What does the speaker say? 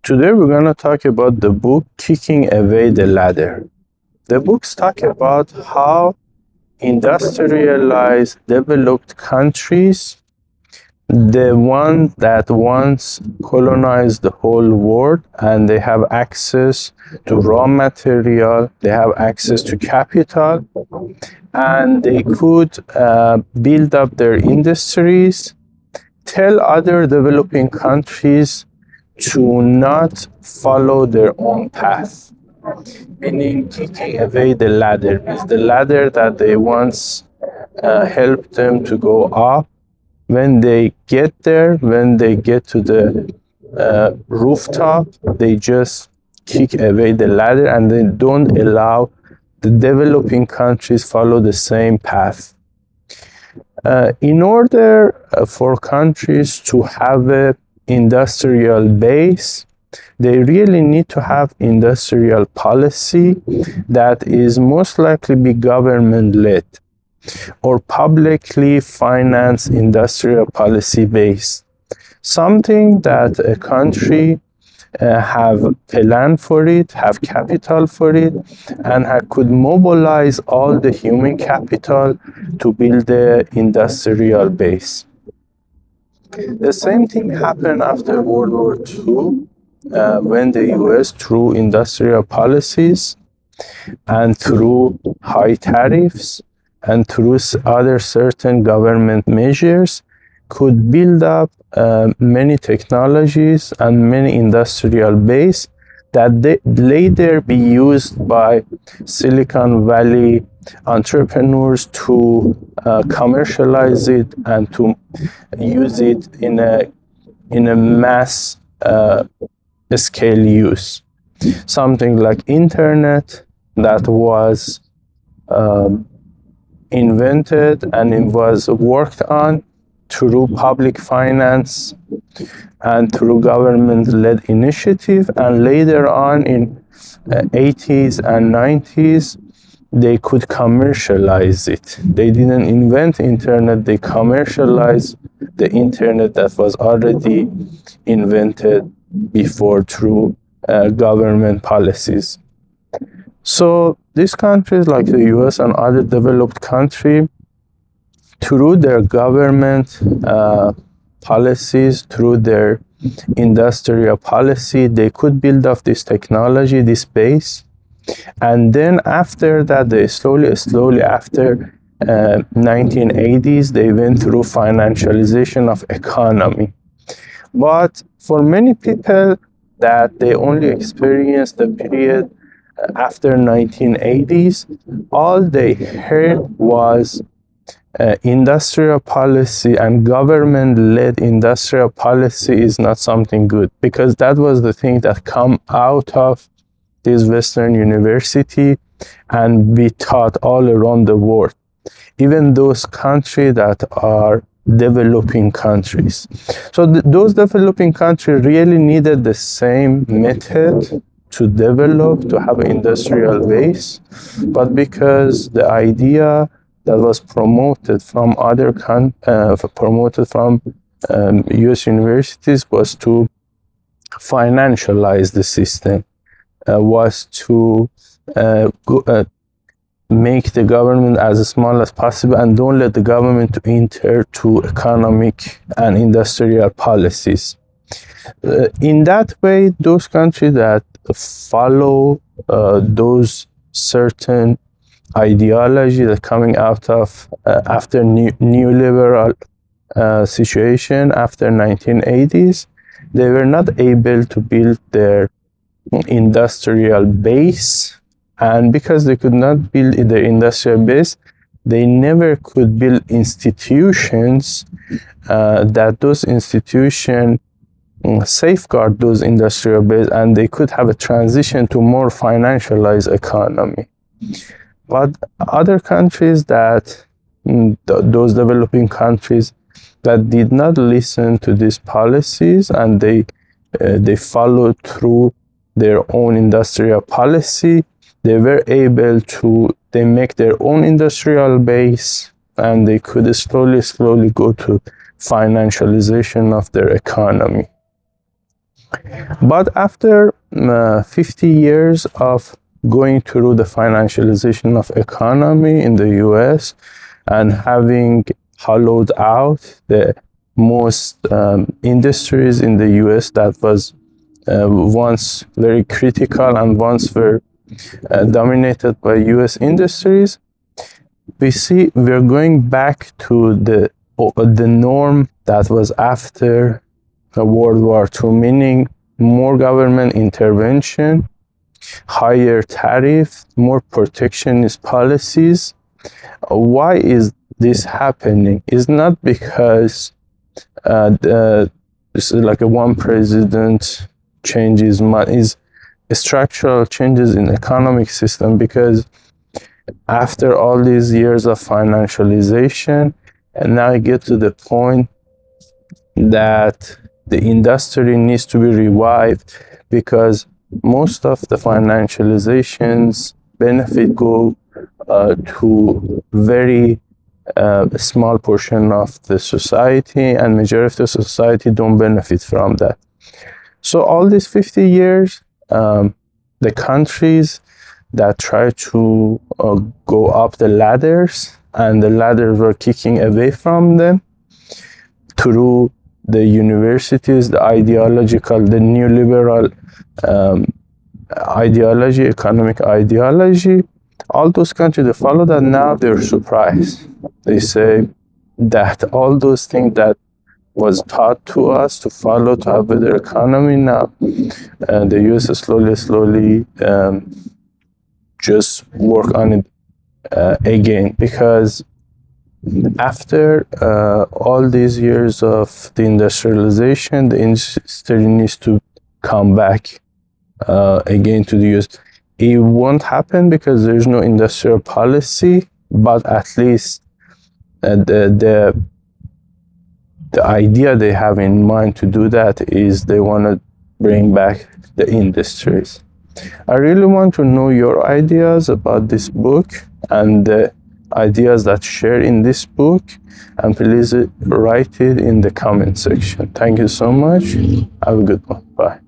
Today we're going to talk about the book Kicking Away the Ladder. The books talk about how industrialized developed countries, the ones that once colonized the whole world, and they have access to raw material, they have access to capital, and they could build up their industries, tell other developing countries to not follow their own path, meaning kicking away the ladder. Is the ladder that they once helped them to go up. When they get there, when they get to the rooftop, they just kick away the ladder and they don't allow the developing countries follow the same path. In order for countries to have a industrial base, they really need to have industrial policy that is most likely be government-led or publicly financed industrial policy based. Something that a country have plan for it, have capital for it, and could mobilize all the human capital to build the industrial base. The same thing happened after World War II, when the US, through industrial policies and through high tariffs and through other certain government measures, could build up many technologies and many industrial base that they later be used by Silicon Valley entrepreneurs to commercialize it and to use it in a mass scale use. Something like internet that was invented and it was worked on through public finance and through government-led initiative, and later on in 80s and 90s they could commercialize it. They didn't invent internet, they commercialized the internet that was already invented before through government policies. So these countries like the US and other developed countries, through their government policies, through their industrial policy, they could build up this technology, this base. And then after that, they slowly after 1980s, they went through financialization of economy. But for many people that they only experienced the period after 1980s, all they heard was industrial policy and government-led industrial policy is not something good, because that was the thing that come out of this Western university and be taught all around the world, even those countries that are developing countries. So those developing countries really needed the same method to develop, to have an industrial base, but because the idea that was promoted from US universities was to financialize the system, was to make the government as small as possible and don't let the government to enter to economic and industrial policies. In that way, those countries that follow those certain ideology that coming out of after neoliberal situation after 1980s, they were not able to build their industrial base, and because they could not build their industrial base, they never could build institutions that those institutions safeguard those industrial base, and they could have a transition to more financialized economy. But other countries that those developing countries that did not listen to these policies and they followed through their own industrial policy, they were able to make their own industrial base, and they could slowly go to financialization of their economy. But after 50 years of going through the financialization of economy in the US and having hollowed out the most industries in the US that was once very critical and once were dominated by US industries, we see we're going back to the norm that was after World War II, meaning more government intervention, higher tariff, more protectionist policies. Why is this happening? It's not because this is like a one president changes, is structural changes in economic system, because after all these years of financialization, and now I get to the point that the industry needs to be revived, because most of the financialization's benefit go to very small portion of the society, and majority of the society don't benefit from that. So all these 50 years, the countries that try to go up the ladders, and the ladders were kicking away from them through the universities, the ideological, the neoliberal ideology, economic ideology. All those countries that follow that, now they're surprised. They say that all those things that was taught to us to follow to have better economy, now the US slowly just work on it again, because after all these years of the industrialization, the industry needs to come back again to the US. It won't happen because there's no industrial policy, but at least the idea they have in mind to do that is they want to bring back the industries. I really want to know your ideas about this book and the ideas that share in this book, and please write it in the comment section. Thank you so much. Have a good one. Bye.